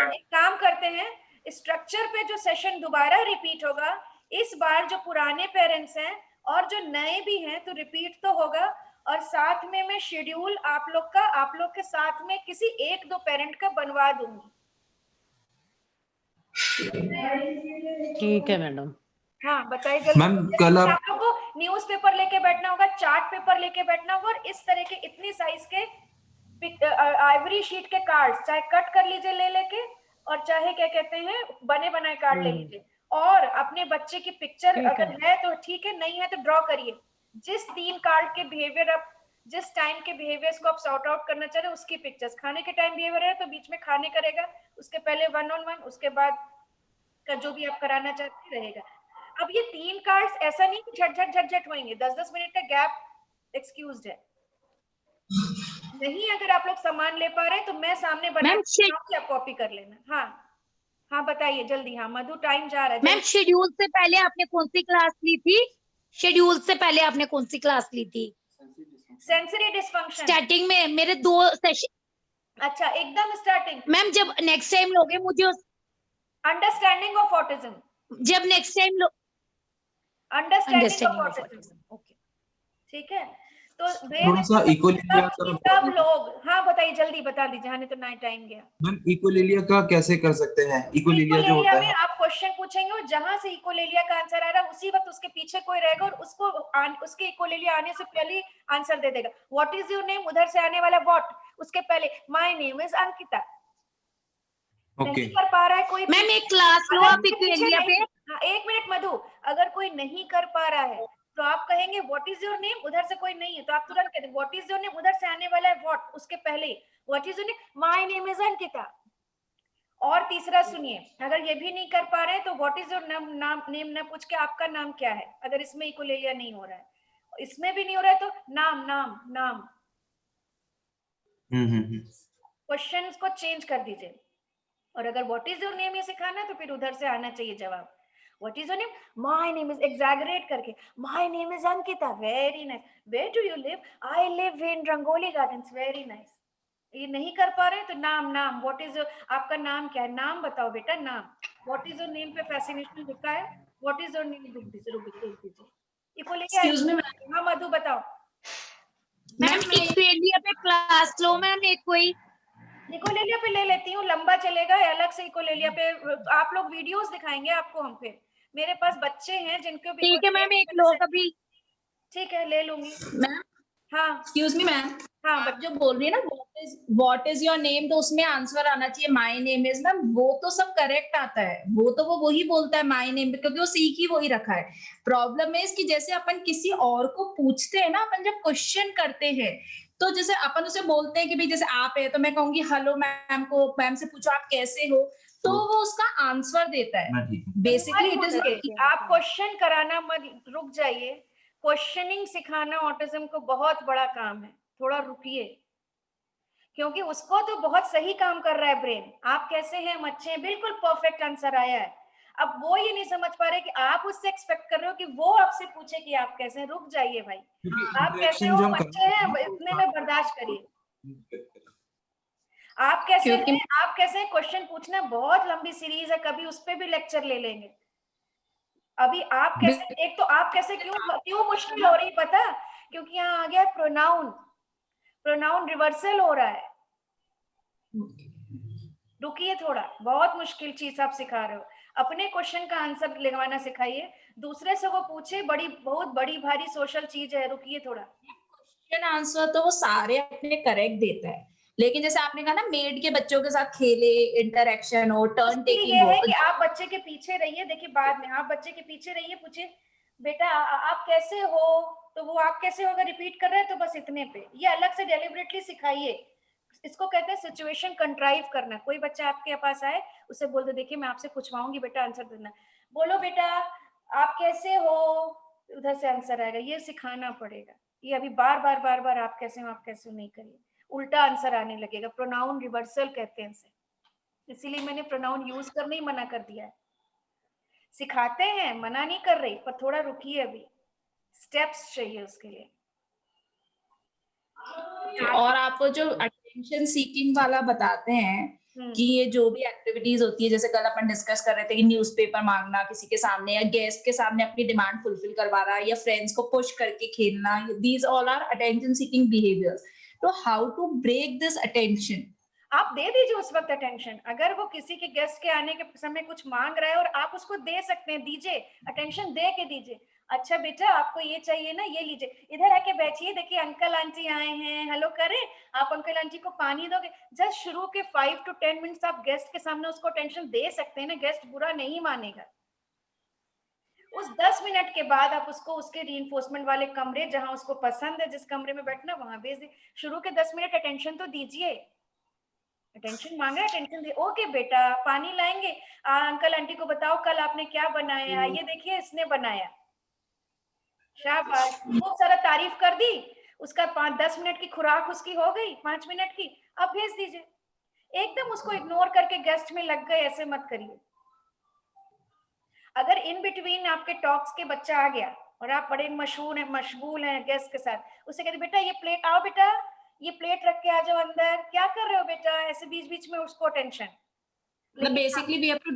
एक काम करते हैं, स्ट्रक्चर पे जो सेशन दोबारा रिपीट होगा, इस बार जो पुराने पेरेंट्स हैं और जो नए भी हैं तो रिपीट तो होगा, और साथ में मैं शेड्यूल आप लोग के साथ में किसी 1-2 पेरेंट का बनवा दूंगी। ठीक है मैडम। हाँ बताइए जल्दी। मैम कल आप लोगों को न्यूज़पेपर लेके बैठना होगा, चार्ट पेपर लेके बैठना होगा, और इस तरह के इतनी साइज के आइवरी शीट के कार्ड्स चाहे कट कर लीजिए ले लेके, और चाहे क्या कहते हैं बने बनाए कार्ड ले लीजिए, और अपने बच्चे की पिक्चर अगर है तो ठीक है, नहीं है तो ड्रॉ करिए। जिस 3 कार्ड के बिहेवियर आप जिस टाइम के बिहेवियर्स को आप सॉर्ट आउट करना चाह रहे हैं उसकी पिक्चर्स, खाने के टाइम बिहेवियर है तो बीच में खाने करेगा, उसके पहले 1-on-1, उसके बाद का जो भी आप कराना चाहते हैं रहेगा। अब ये 3 कार्ड्स ऐसा नहीं कि झट होंगे, 10-10 मिनट का गैप एक्सक्यूज्ड है। नहीं अगर आप लोग सामान ले पा रहे हैं तो मैं सामने बना के आप कॉपी कर लेना। हाँ बताइए जल्दी। हाँ मधु टाइम जा रहा है। मैम शेड्यूल से पहले आपने कौन सी क्लास ली थी? शेड्यूल से पहले आपने कौन सी क्लास ली थी? Sensory dysfunction. स्टार्टिंग में मेरे 2 सेशन। अच्छा एकदम स्टार्टिंग। मैम जब नेक्स्ट टाइम लोगे मुझे अंडरस्टैंडिंग ऑफ ऑटिज्म, जब next time understanding of autism, okay ठीक है। तो थोड़ा सा इकोलेलिया सब लोग, हाँ बताइए जल्दी बता दीजिए, हाँ नहीं तो ना टाइम गया। मैम इकोलेलिया का कैसे कर सकते हैं? इकोलेलिया जो होता है, आप क्वेश्चन पूछेंगे और जहां से इकोलेलिया का आंसर आ रहा है उसी वक्त उसके पीछे कोई रहेगा और उसको उसके इकोलेलिया आने से पहले आंसर दे देगा। व्हाट इज योर नेम, उधर से आने वाला व्हाट, उसके पहले माय नेम इज अंकिता। नहीं कर पा रहा है कोई, मैम एक क्लास लो आप इकोलेलिया पे। हाँ 1 मिनट मधु, अगर कोई नहीं कर पा रहा है तो आप कहेंगे व्हाट इज योर नेम, उधर से कोई नहीं है तो आप तुरंत कहते व्हाट इज योर नेम, उधर से आने वाला है व्हाट, उसके पहले what is your name, my name is Ankita. और तीसरा सुनिए, अगर ये भी नहीं कर पा रहे हैं तो व्हाट इज योर नेम ना पूछ के आपका नाम क्या है, अगर इसमें इकोलेलिया नहीं हो रहा है, इसमें भी नहीं हो रहा है तो नाम क्वेश्चंस को चेंज कर दीजिए। और अगर व्हाट इज योर नेम ये सिखाना है तो फिर उधर से आना चाहिए जवाब। What is your name? My name is, exaggerate करके My name is Ankita. Very nice. Where do you live? I live in Rangoli Gardens. Very nice. ये नहीं कर पा रहे तो नाम What is your, आपका नाम क्या है, नाम बताओ बेटा, नाम। What is your name पे फैसिनेशन लिखा है, What is your name, रुक दीजिए इसको लेके आइए। हाँ मधु बताओ। मैम इकोलेलिया पे क्लास लो मैम एक कोई। इकोलेलिया पे ले लेती हूँ, लंबा चलेगा, अलग से इकोलेलिया पे आप लोग वीडियोस दिखाएंगे आपको हम, फिर मेरे पास बच्चे हैं जिनको भी ठीक है मैम एक लो कभी। ठीक है, ले लूंगी। मैम हाँ एक्सक्यूज मी मैम, हाँ आप जो बोल रही है ना व्हाट इज योर नेम, तो उसमें आंसर आना चाहिए माय नेम इज। मैम वो तो सब करेक्ट आता है, वो तो वो वही बोलता है माय नेम, क्योंकि वो सीख ही वही रखा है। प्रॉब्लम है इसकी, जैसे अपन किसी और को पूछते हैं ना, अपन जब क्वेश्चन करते हैं तो जैसे अपन उसे बोलते हैं कि भाई जैसे आप है तो मैं कहूंगी हेलो मैम को, मैम से पूछो आप कैसे हो, तो वो उसका आंसर देता है। बेसिकली इट इज आप क्वेश्चन कराना मत, रुक जाइए। क्वेश्चनिंग सिखाना ऑटिज्म को बहुत बड़ा काम है, थोड़ा रुकिए, क्योंकि उसको तो बहुत सही काम कर रहा है ब्रेन। आप कैसे हैं, हम अच्छे हैं, बिल्कुल परफेक्ट आंसर आया है। अब वो ये नहीं समझ पा रहे कि आप उससे एक्सपेक्ट कर रहे हो कि वो आपसे पूछे कि आप कैसे हैं। रुक जाइए भाई, आप कैसे हो, बच्चे हैं, इतने में बर्दाश्त करिए। आप कैसे हैं, आप कैसे हैं, क्वेश्चन पूछना बहुत लंबी सीरीज है, कभी उस पे भी लेक्चर ले लेंगे। अभी आप कैसे, एक तो आप कैसे क्यों मुश्किल हो रही पता, क्योंकि यहाँ आ गया प्रोनाउन, प्रोनाउन रिवर्सल हो रहा है। रुकिए थोड़ा, बहुत मुश्किल चीज आप सिखा रहे हो। अपने क्वेश्चन का आंसर लगवाना सिखाइए, दूसरे से वो पूछे, बहुत बड़ी भारी सोशल चीज है। रुकिए थोड़ा। क्वेश्चन आंसर तो वो सारे अपने करेक्ट देता है, लेकिन जैसे आपने कहा ना मेड के बच्चों के साथ खेले, इंटरेक्शन हो, टर्न टेकिंग ये हो, है कि आप बच्चे के पीछे रहिए। देखिए बाद में आप बच्चे के पीछे रहिए, पूछिए बेटा आप कैसे हो, तो वो आप कैसे होगा रिपीट कर रहे हैं, तो बस इतने पे। ये अलग से डेलिबरेटली सिखाइए, इसको कहते हैं सिचुएशन कंट्राइव करना। कोई बच्चा आपके पास आए, उसे बोल दो देखिए मैं आपसे पूछवाऊंगी बेटा, आंसर देना। बोलो बेटा आप कैसे हो, उधर से आंसर आएगा। ये सिखाना पड़ेगा। ये अभी बार बार आप कैसे हो, आप कैसे हो नहीं करिए, उल्टा आंसर आने लगेगा। प्रोनाउन रिवर्सल कहते हैं इसे, इसीलिए मैंने प्रोनाउन यूज करने ही मना कर दिया है। सिखाते हैं, मना नहीं कर रही, पर थोड़ा रुकिए, अभी स्टेप्स चाहिए उसके लिए। और आपको जो अटेंशन सीकिंग वाला बताते हैं कि ये जो भी एक्टिविटीज होती है, जैसे कल अपन डिस्कस कर रहे थे कि न्यूज़पेपर मांगना किसी के सामने, या गेस्ट के सामने अपनी डिमांड फुलफिल करवाना, या फ्रेंड्स को पुश करके खेलना, these all are attention seeking behaviours. तो how to break this attention? आप दे दीजिए उस वक्त अटेंशन। अगर वो किसी के गेस्ट के आने के समय कुछ मांग रहा है और आप उसको दे सकते हैं, दीजिए अटेंशन, दे के दीजिए। अच्छा बेटा आपको ये चाहिए ना, ये लीजिए, इधर आके बैठिए, देखिए अंकल आंटी आए हैं, हेलो करें। आप अंकल आंटी को पानी दोगे। जस्ट शुरू के 5 to 10 मिनट्स आप गेस्ट के सामने उसको अटेंशन दे सकते हैं ना, गेस्ट बुरा नहीं मानेगा। उस 10 मिनट के बाद आप उसको उसके रीइंफोर्समेंट वाले कमरे, जहां उसको पसंद है जिस कमरे में बैठना, वहां भेज दीजिए। शुरू के 10 मिनट अटेंशन तो दीजिए। अटेंशन मांग रहा है, अटेंशन दे। ओके बेटा पानी लाएंगे, अंकल आंटी को बताओ कल आपने क्या बनाया, ये देखिए इसने बनाया, शाबाश। खूब सारा तारीफ कर दी, उसका 5-10 मिनट की खुराक उसकी हो गई, 5 मिनट की। अब भेज दीजिए। एकदम उसको इग्नोर करके गेस्ट में लग गए, ऐसे मत करिए। अगर इन बिटवीन आपके टॉक्स के बच्चा आ गया और आप बड़े मशगूल हैं गेस्ट के साथ, उसे कहते बेटा ये प्लेट, आओ बेटा ये प्लेट रख के आ जाओ अंदर, क्या कर रहे हो बेटा, ऐसे बीच बीच में उसको attention. Basically we have to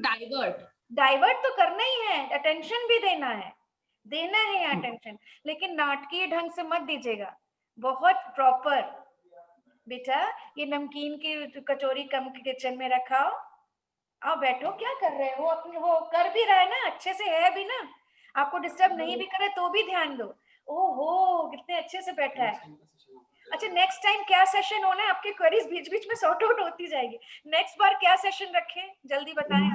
divert तो करना ही है, अटेंशन भी देना है अटेंशन, लेकिन नाटकीय ढंग से मत दीजिएगा, बहुत प्रॉपर। बेटा ये नमकीन की कचौरी कम किचन में रखाओ, आओ बैठो, क्या कर रहे हो, अपने वो कर भी रहा है ना, अच्छे से है भी ना, आपको डिस्टर्ब नहीं भी करे तो भी ध्यान दो। ओहो कितने अच्छे से बैठा है। अच्छा नेक्स्ट टाइम क्या सेशन होना है, आपके क्वेरीज बीच बीच में सॉर्ट आउट होती जाएगी। नेक्स्ट बार क्या सेशन रखें, जल्दी बताएं।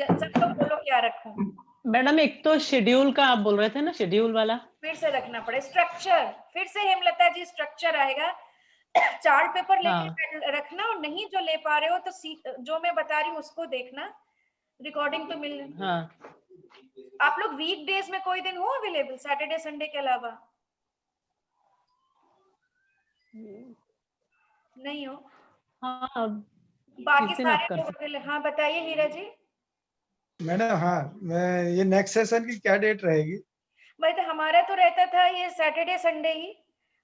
सब लोग बोलो क्या रखूं। मैडम एक तो शेड्यूल का आप बोल रहे थे ना, शेड्यूल वाला फिर से रखना पड़े। स्ट्रक्चर फिर से हेमलता जी, स्ट्रक्चर आएगा। चार्ट पेपर लेके रखना, और नहीं जो ले पा रहे हो तो जो मैं बता रही हूँ उसको देखना, रिकॉर्डिंग तो मिल। आप लोग वीक डेज में कोई दिन हो अवेलेबल, सैटरडे संडे के अलावा? नहीं हो? हाँ बाकी सारे लोग। हाँ बताइए हीरा जी। मैडम हाँ, मैं ये नेक्स्ट सेशन की क्या डेट रहेगी? भाई तो हमारा तो रहता था ये सैटरडे संडे ही,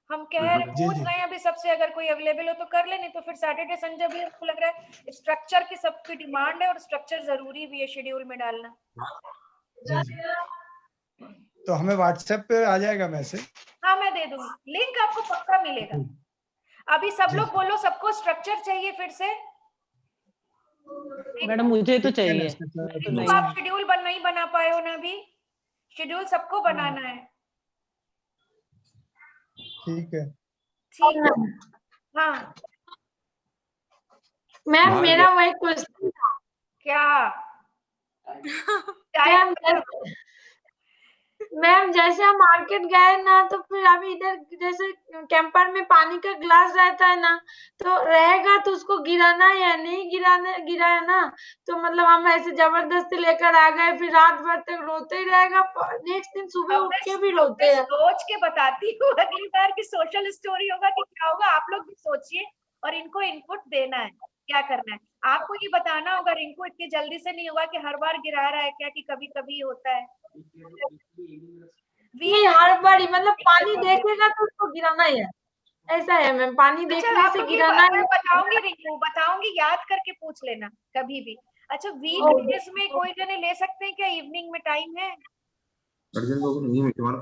हम कह रहे पूछ रहे हैं अभी सबसे, अगर कोई अवेलेबल हो तो कर ले, नहीं तो फिर सैटरडे संडे भी हमको लग रहा है। स्ट्रक्चर की सबकी डिमांड है और स्ट्रक्चर जरूरी भी है शेड्यूल में डालना। तो हमें व्हाट्सएप पे आ जाएगा मैसेज? हाँ मैं दे दूंगी, लिंक आपको पक्का मिलेगा। अभी सब लोग बोलो सबको स्ट्रक्चर चाहिए फिर से। मैडम मुझे तो चाहिए। तो आप शेड्यूल नहीं बना पाए हो ना अभी, शेड्यूल सबको बनाना है। ठीक है। ठीक है। हाँ मैम बाहर मेरा वही क्वेश्चन था। क्या मैम मैम जैसे हम मार्केट गए ना, तो फिर अभी इधर जैसे कैंपर में पानी का ग्लास रहता है ना, तो रहेगा तो उसको गिराना है या नहीं गिराया ना, तो मतलब हम ऐसे जबरदस्ती लेकर आ गए, फिर रात भर तक रोते ही रहेगा, नेक्स्ट दिन सुबह अब उठ मैं के भी रोते हैं। सोच के बताती हूँ अगली बार की सोशल स्टोरी होगा कि क्या होगा। आप लोग भी सोचिए और इनको इनपुट देना है क्या करना है। आपको ये बताना होगा, रिंकू इतनी जल्दी से नहीं होगा कि हर बार गिरा रहा है क्या, कि कभी कभी होता है। नहीं हर बार ही, मतलब पानी देखेगा तो उसको गिराना ही है, ऐसा है मैम, पानी अच्छा देखने आप से लोग ये गिराना मैं ही। बताऊंगी रिंकू, बताऊंगी, याद करके पूछ लेना कभी भी। अच्छा वीक डेज में कोई जने ले सकते हैं क्या, इवनिंग में टाइम है? अर्जुन बाबू नहीं है तुम्हारा